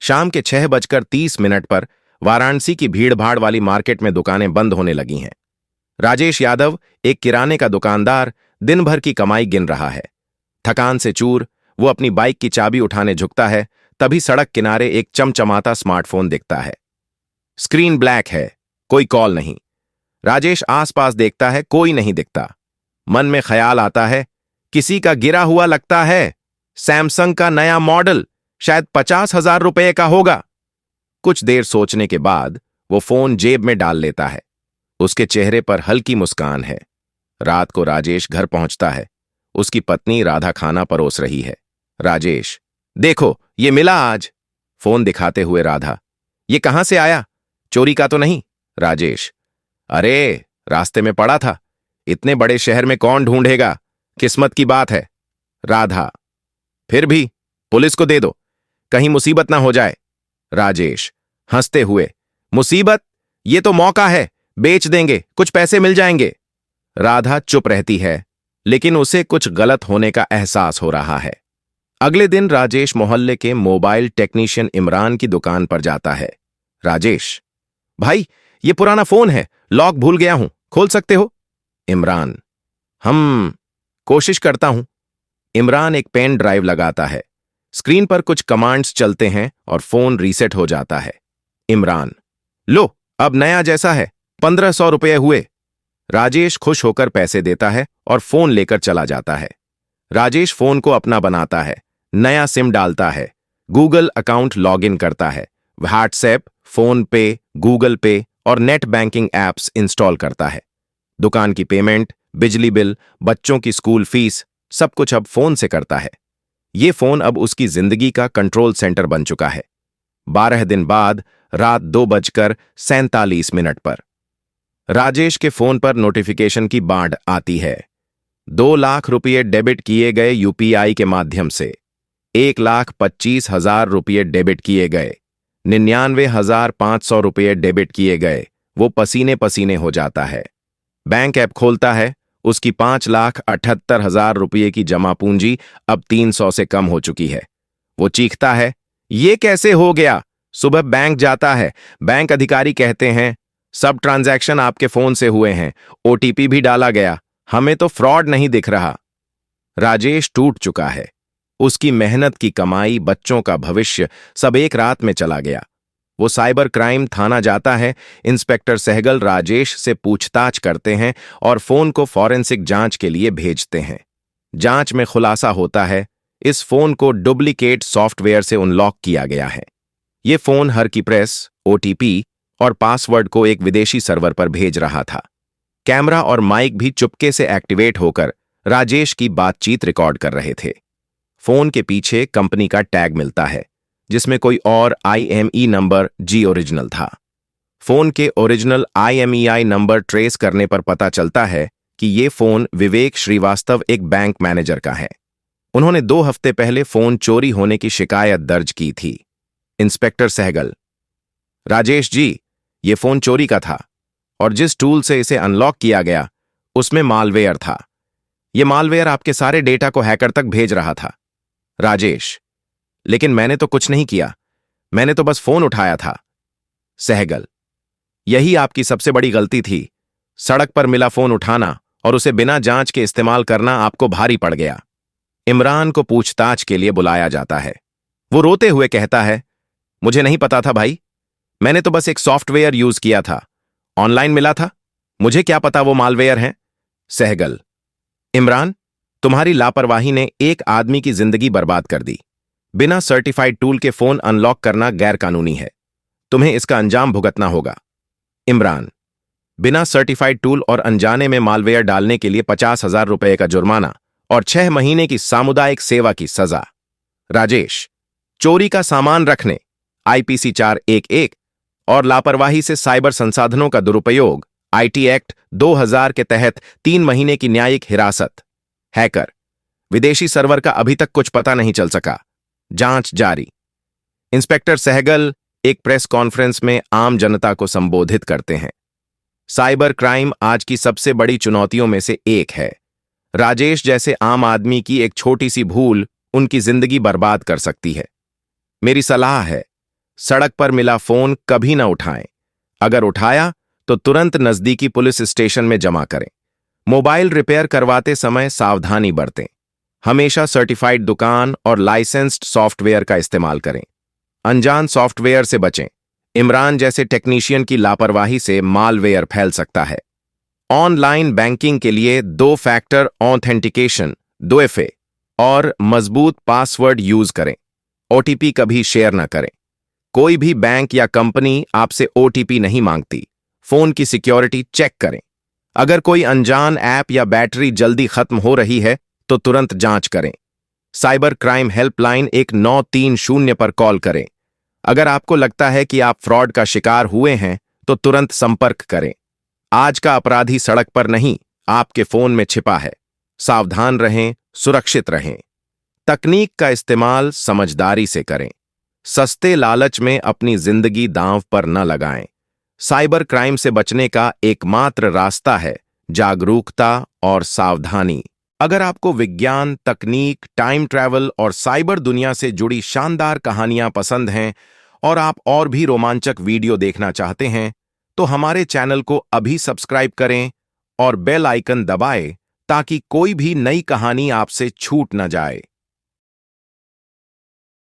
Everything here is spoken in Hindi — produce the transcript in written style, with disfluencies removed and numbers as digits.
शाम के 6:30 पर वाराणसी की भीड़भाड़ वाली मार्केट में दुकानें बंद होने लगी हैं। राजेश यादव, एक किराने का दुकानदार, दिन भर की कमाई गिन रहा है। थकान से चूर वो अपनी बाइक की चाबी उठाने झुकता है, तभी सड़क किनारे एक चमचमाता स्मार्टफोन दिखता है। स्क्रीन ब्लैक है, कोई कॉल नहीं। राजेश आसपास देखता है, कोई नहीं दिखता। मन में ख्याल आता है, किसी का गिरा हुआ लगता है। सैमसंग का नया मॉडल, शायद 50,000 रुपये का होगा। कुछ देर सोचने के बाद वो फोन जेब में डाल लेता है। उसके चेहरे पर हल्की मुस्कान है। रात को राजेश घर पहुंचता है। उसकी पत्नी राधा खाना परोस रही है। राजेश, देखो ये मिला आज। फोन दिखाते हुए राधा, ये कहां से आया? चोरी का तो नहीं? राजेश, अरे रास्ते में पड़ा था। इतने बड़े शहर में कौन ढूंढेगा, किस्मत की बात है। राधा, फिर भी पुलिस को दे दो, कहीं मुसीबत ना हो जाए। राजेश हंसते हुए, मुसीबत? ये तो मौका है, बेच देंगे, कुछ पैसे मिल जाएंगे। राधा चुप रहती है, लेकिन उसे कुछ गलत होने का एहसास हो रहा है। अगले दिन राजेश मोहल्ले के मोबाइल टेक्नीशियन इमरान की दुकान पर जाता है। राजेश, भाई ये पुराना फोन है, लॉक भूल गया हूं, खोल सकते हो? इमरान, कोशिश करता हूं। इमरान एक पेन ड्राइव लगाता है। स्क्रीन पर कुछ कमांड्स चलते हैं और फोन रीसेट हो जाता है। इमरान, लो अब नया जैसा है, 1500 रुपये हुए। राजेश खुश होकर पैसे देता है और फोन लेकर चला जाता है। राजेश फोन को अपना बनाता है, नया सिम डालता है, गूगल अकाउंट लॉगिन करता है, व्हाट्सएप, फोन पे, गूगल पे और नेट बैंकिंग एप्स इंस्टॉल करता है। दुकान की पेमेंट, बिजली बिल, बच्चों की स्कूल फीस, सब कुछ अब फोन से करता है। ये फोन अब उसकी जिंदगी का कंट्रोल सेंटर बन चुका है। 12 दिन बाद रात 2:47 पर राजेश के फोन पर नोटिफिकेशन की बाढ़ आती है। 2 लाख रुपये डेबिट किए गए यूपीआई के माध्यम से। 1,25,000 रुपये डेबिट किए गए। 99,500 रुपये डेबिट किए गए। वो पसीने पसीने हो जाता है। बैंक ऐप खोलता है। उसकी 5,78,000 रुपये की जमा पूंजी अब 300 से कम हो चुकी है। वो चीखता है, ये कैसे हो गया? सुबह बैंक जाता है। बैंक अधिकारी कहते हैं, सब ट्रांजैक्शन आपके फोन से हुए हैं, ओटीपी भी डाला गया, हमें तो फ्रॉड नहीं दिख रहा। राजेश टूट चुका है। उसकी मेहनत की कमाई, बच्चों का भविष्य, सब एक रात में चला गया। वो साइबर क्राइम थाना जाता है। इंस्पेक्टर सहगल राजेश से पूछताछ करते हैं और फोन को फॉरेंसिक जांच के लिए भेजते हैं। जांच में खुलासा होता है, इस फोन को डुप्लीकेट सॉफ्टवेयर से अनलॉक किया गया है। ये फोन हर की प्रेस, ओटीपी और पासवर्ड को एक विदेशी सर्वर पर भेज रहा था। कैमरा और माइक भी चुपके से एक्टिवेट होकर राजेश की बातचीत रिकॉर्ड कर रहे थे। फोन के पीछे कंपनी का टैग मिलता है, जिसमें कोई और IMEI नंबर जी ओरिजिनल था। फोन के ओरिजिनल IMEI नंबर ट्रेस करने पर पता चलता है कि ये फोन विवेक श्रीवास्तव, एक बैंक मैनेजर का है। उन्होंने 2 हफ्ते पहले फोन चोरी होने की शिकायत दर्ज की थी। इंस्पेक्टर सहगल, राजेश जी, ये फोन चोरी का था और जिस टूल से इसे अनलॉक किया गया उसमें मालवेयर था। ये मालवेयर आपके सारे डेटा को हैकर तक भेज रहा था। राजेश, लेकिन मैंने तो कुछ नहीं किया, मैंने तो बस फोन उठाया था। सहगल, यही आपकी सबसे बड़ी गलती थी। सड़क पर मिला फोन उठाना और उसे बिना जांच के इस्तेमाल करना आपको भारी पड़ गया। इमरान को पूछताछ के लिए बुलाया जाता है। वो रोते हुए कहता है, मुझे नहीं पता था भाई, मैंने तो बस एक सॉफ्टवेयर यूज किया था, ऑनलाइन मिला था, मुझे क्या पता वो मालवेयर है। सहगल, इमरान, तुम्हारी लापरवाही ने एक आदमी की जिंदगी बर्बाद कर दी। बिना सर्टिफाइड टूल के फोन अनलॉक करना गैरकानूनी है, तुम्हें इसका अंजाम भुगतना होगा। इमरान, बिना सर्टिफाइड टूल और अनजाने में मालवेयर डालने के लिए 50,000 रुपये का जुर्माना और 6 महीने की सामुदायिक सेवा की सजा। राजेश, चोरी का सामान रखने, IPC 411 और लापरवाही से साइबर संसाधनों का दुरुपयोग, IT एक्ट 2000 के तहत 3 महीने की न्यायिक हिरासत। हैकर, विदेशी सर्वर का अभी तक कुछ पता नहीं चल सका, जांच जारी। इंस्पेक्टर सहगल एक प्रेस कॉन्फ्रेंस में आम जनता को संबोधित करते हैं। साइबर क्राइम आज की सबसे बड़ी चुनौतियों में से एक है। राजेश जैसे आम आदमी की एक छोटी सी भूल उनकी जिंदगी बर्बाद कर सकती है। मेरी सलाह है, सड़क पर मिला फोन कभी न उठाएं। अगर उठाया तो तुरंत नजदीकी पुलिस स्टेशन में जमा करें। मोबाइल रिपेयर करवाते समय सावधानी बरतें। हमेशा सर्टिफाइड दुकान और लाइसेंस्ड सॉफ्टवेयर का इस्तेमाल करें। अनजान सॉफ्टवेयर से बचें। इमरान जैसे टेक्नीशियन की लापरवाही से मालवेयर फैल सकता है। ऑनलाइन बैंकिंग के लिए 2 फैक्टर ऑथेंटिकेशन 2FA और मजबूत पासवर्ड यूज करें। OTP कभी शेयर न करें। कोई भी बैंक या कंपनी आपसे OTP नहीं मांगती। फोन की सिक्योरिटी चेक करें। अगर कोई अनजान ऐप या बैटरी जल्दी खत्म हो रही है तो तुरंत जांच करें। साइबर क्राइम हेल्पलाइन 1930 पर कॉल करें। अगर आपको लगता है कि आप फ्रॉड का शिकार हुए हैं तो तुरंत संपर्क करें। आज का अपराधी सड़क पर नहीं, आपके फोन में छिपा है। सावधान रहें, सुरक्षित रहें। तकनीक का इस्तेमाल समझदारी से करें। सस्ते लालच में अपनी जिंदगी दांव पर न लगाएं। साइबर क्राइम से बचने का एकमात्र रास्ता है जागरूकता और सावधानी। अगर आपको विज्ञान, तकनीक, टाइम ट्रैवल और साइबर दुनिया से जुड़ी शानदार कहानियां पसंद हैं और आप और भी रोमांचक वीडियो देखना चाहते हैं, तो हमारे चैनल को अभी सब्सक्राइब करें और बेल आइकन दबाएं ताकि कोई भी नई कहानी आपसे छूट न जाए।